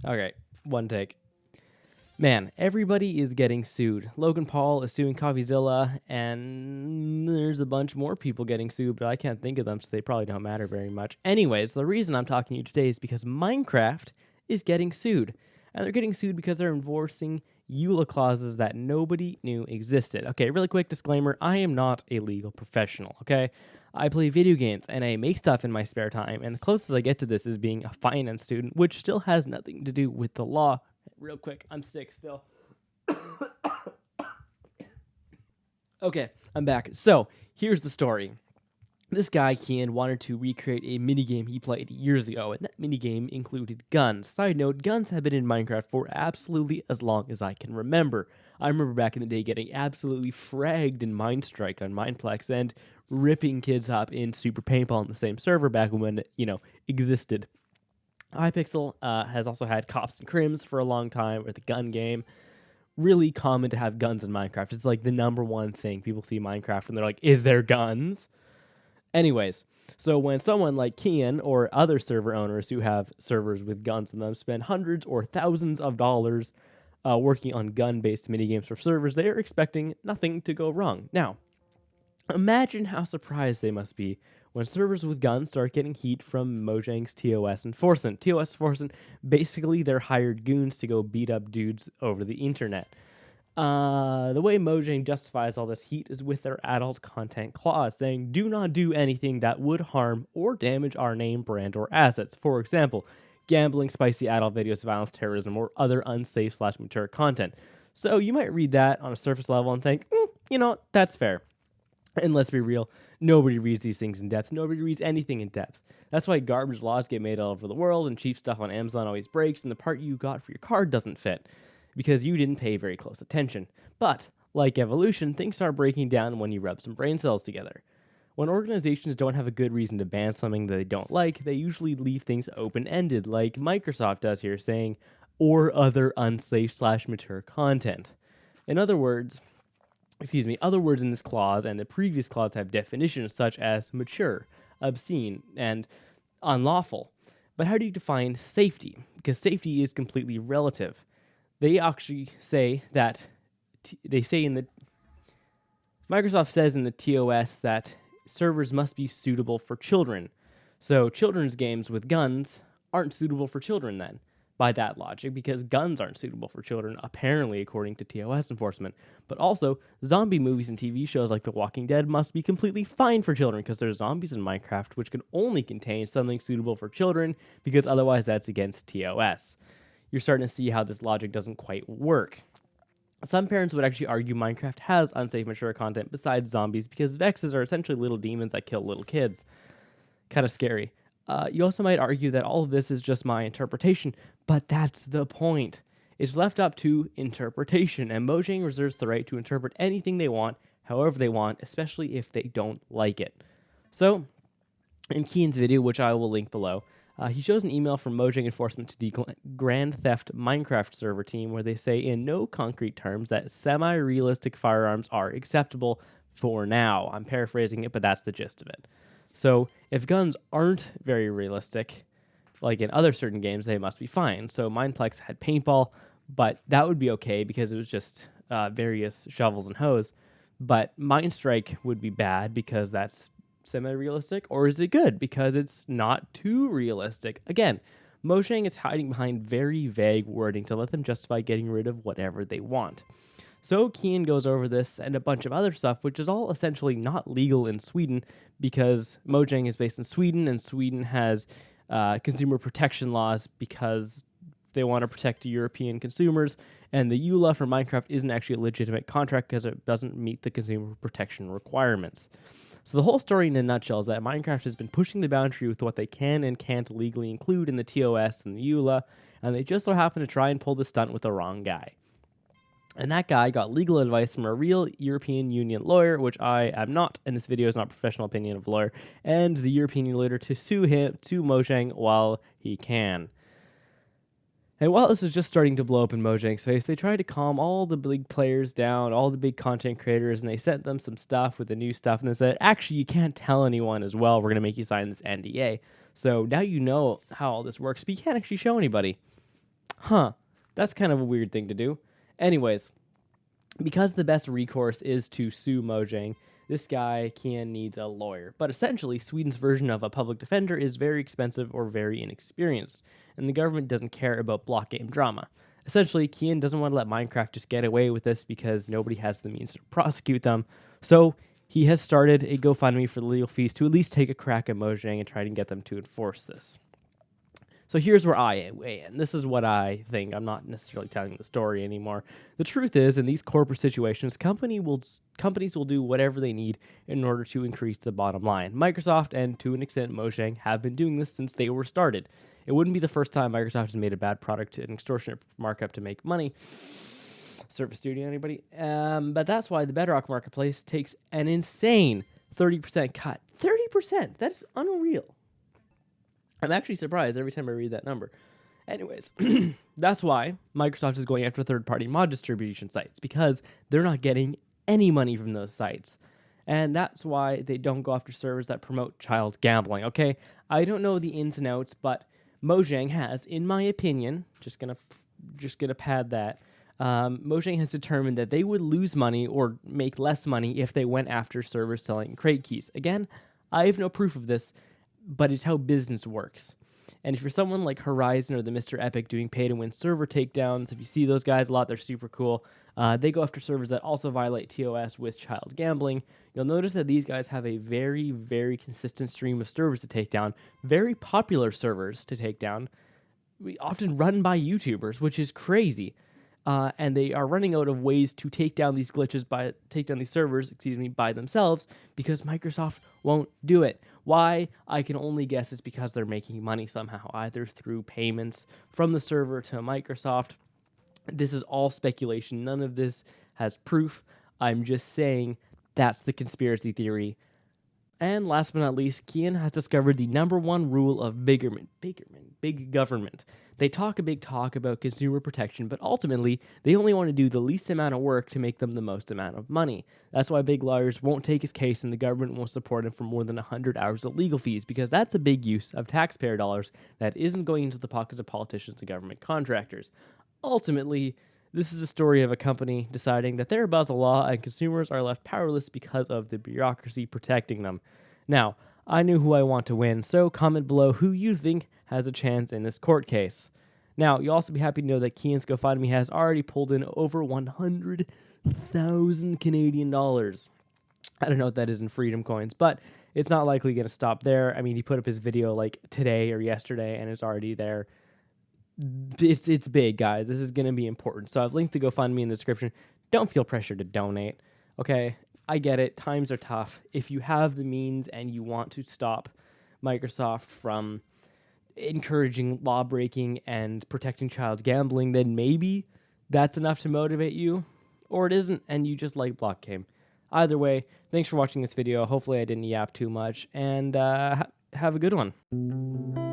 Okay, one take. Man, everybody is getting sued. Logan Paul is suing CoffeeZilla, and there's a bunch more people getting sued, but I can't think of them, so they probably don't matter very much. Anyways, the reason I'm talking to you today is because Minecraft is getting sued. And they're getting sued because they're enforcing EULA clauses that nobody knew existed. Okay, really quick disclaimer, I am not a legal professional, okay? I play video games, and I make stuff in my spare time, and the closest I get to this is being a finance student, which still has nothing to do with the law. Real quick, I'm sick still. Okay, I'm back. So, here's the story. This guy, Kian, wanted to recreate a minigame he played years ago, and that minigame included guns. Side note, guns have been in Minecraft for absolutely as long as I can remember. I remember back in the day getting absolutely fragged in Minestrike on Mineplex and ripping kids up in Super Paintball on the same server back when it, existed. Hypixel has also had Cops and Crims for a long time, or the gun game. Really common to have guns in Minecraft. It's like the number one thing. People see Minecraft and they're like, is there guns? Anyways, so when someone like Kian or other server owners who have servers with guns in them spend hundreds or thousands of dollars working on gun-based minigames for servers, they are expecting nothing to go wrong. Now, imagine how surprised they must be when servers with guns start getting heat from Mojang's TOS enforcement. TOS enforcement, basically they're hired goons to go beat up dudes over the internet. The way Mojang justifies all this heat is with their adult content clause, saying, do not do anything that would harm or damage our name, brand, or assets. For example, gambling, spicy adult videos, violence, terrorism, or other unsafe/mature content. So you might read that on a surface level and think, that's fair. And let's be real, nobody reads these things in depth. Nobody reads anything in depth. That's why garbage laws get made all over the world and cheap stuff on Amazon always breaks and the part you got for your card doesn't fit because you didn't pay very close attention. But, like evolution, things start breaking down when you rub some brain cells together. When organizations don't have a good reason to ban something that they don't like, they usually leave things open-ended, like Microsoft does here, saying, or other unsafe/mature content. In other words in this clause and the previous clause have definitions such as mature, obscene, and unlawful. But how do you define safety? Because safety is completely relative. They actually say that, Microsoft says in the TOS that servers must be suitable for children. So children's games with guns aren't suitable for children then, by that logic, because guns aren't suitable for children, apparently, according to TOS enforcement. But also, zombie movies and TV shows like The Walking Dead must be completely fine for children, because there's zombies in Minecraft, which can only contain something suitable for children, because otherwise that's against TOS. You're starting to see how this logic doesn't quite work. Some parents would actually argue Minecraft has unsafe mature content besides zombies, because Vexes are essentially little demons that kill little kids. Kind of scary. You also might argue that all of this is just my interpretation, but that's the point. It's left up to interpretation, and Mojang reserves the right to interpret anything they want, however they want, especially if they don't like it. So, in Kian's video, which I will link below, he shows an email from Mojang enforcement to the Grand Theft Minecraft server team where they say in no concrete terms that semi-realistic firearms are acceptable for now. I'm paraphrasing it, but that's the gist of it. So if guns aren't very realistic, like in other certain games, they must be fine. So Mineplex had paintball, but that would be okay because it was just various shovels and hoes. But Minestrike would be bad because that's semi-realistic, or is it good because it's not too realistic? Again, Mojang is hiding behind very vague wording to let them justify getting rid of whatever they want. So Kian goes over this and a bunch of other stuff, which is all essentially not legal in Sweden because Mojang is based in Sweden, and Sweden has consumer protection laws because they want to protect European consumers, and the EULA for Minecraft isn't actually a legitimate contract because it doesn't meet the consumer protection requirements. So the whole story in a nutshell is that Minecraft has been pushing the boundary with what they can and can't legally include in the TOS and the EULA, and they just so happen to try and pull the stunt with the wrong guy. And that guy got legal advice from a real European Union lawyer, which I am not, and this video is not professional opinion of a lawyer, and the European Union lawyer to sue Mojang while he can. And while this is just starting to blow up in Mojang's face, they tried to calm all the big players down, all the big content creators, and they sent them some stuff with the new stuff, and they said, actually, you can't tell anyone as well, we're going to make you sign this NDA. So now you know how all this works, but you can't actually show anybody. That's kind of a weird thing to do. Anyways, because the best recourse is to sue Mojang, this guy, Kian, needs a lawyer. But essentially, Sweden's version of a public defender is very expensive or very inexperienced, and the government doesn't care about block game drama. Essentially, Kian doesn't want to let Minecraft just get away with this because nobody has the means to prosecute them. So he has started a GoFundMe for the legal fees to at least take a crack at Mojang and try to get them to enforce this. So here's where I weigh in. This is what I think. I'm not necessarily telling the story anymore. The truth is, in these corporate situations, companies will do whatever they need in order to increase the bottom line. Microsoft and, to an extent, Mojang have been doing this since they were started. It wouldn't be the first time Microsoft has made a bad product at an extortionate markup to make money. Surface Studio, anybody? But that's why the Bedrock Marketplace takes an insane 30% cut. 30%! That is unreal. I'm actually surprised every time I read that number. Anyways, that's why Microsoft is going after third-party mod distribution sites, because they're not getting any money from those sites. And that's why they don't go after servers that promote child gambling, okay? I don't know the ins and outs, but Mojang has, in my opinion, just gonna pad that, Mojang has determined that they would lose money or make less money if they went after servers selling crate keys. Again, I have no proof of this, but it's how business works. And if you're someone like Horizon or the Mr. Epic doing pay-to-win server takedowns, if you see those guys a lot, they're super cool. They go after servers that also violate TOS with child gambling. You'll notice that these guys have a very, very consistent stream of servers to take down, very popular servers to take down, often run by YouTubers, which is crazy. And they are running out of ways to take down these servers by themselves, because Microsoft won't do it. Why? I can only guess it's because they're making money somehow, either through payments from the server to Microsoft. This is all speculation. None of this has proof. I'm just saying that's the conspiracy theory. And last but not least, Kian has discovered the number one rule of big government. They talk a big talk about consumer protection, but ultimately, they only want to do the least amount of work to make them the most amount of money. That's why big lawyers won't take his case and the government won't support him for more than 100 hours of legal fees, because that's a big use of taxpayer dollars that isn't going into the pockets of politicians and government contractors. Ultimately, this is a story of a company deciding that they're above the law and consumers are left powerless because of the bureaucracy protecting them. Now, I knew who I want to win, so comment below who you think has a chance in this court case. Now, you'll also be happy to know that Kian's GoFundMe has already pulled in over 100,000 Canadian dollars. I don't know what that is in freedom coins, but it's not likely going to stop there. I mean, he put up his video like today or yesterday, and it's already there. It's big, guys. This is going to be important. So I've linked the GoFundMe in the description. Don't feel pressured to donate, okay? I get it. Times are tough. If you have the means and you want to stop Microsoft from encouraging law breaking and protecting child gambling, then maybe that's enough to motivate you, or it isn't and you just like block game. Either way, thanks for watching this video. Hopefully I didn't yap too much, and have a good one.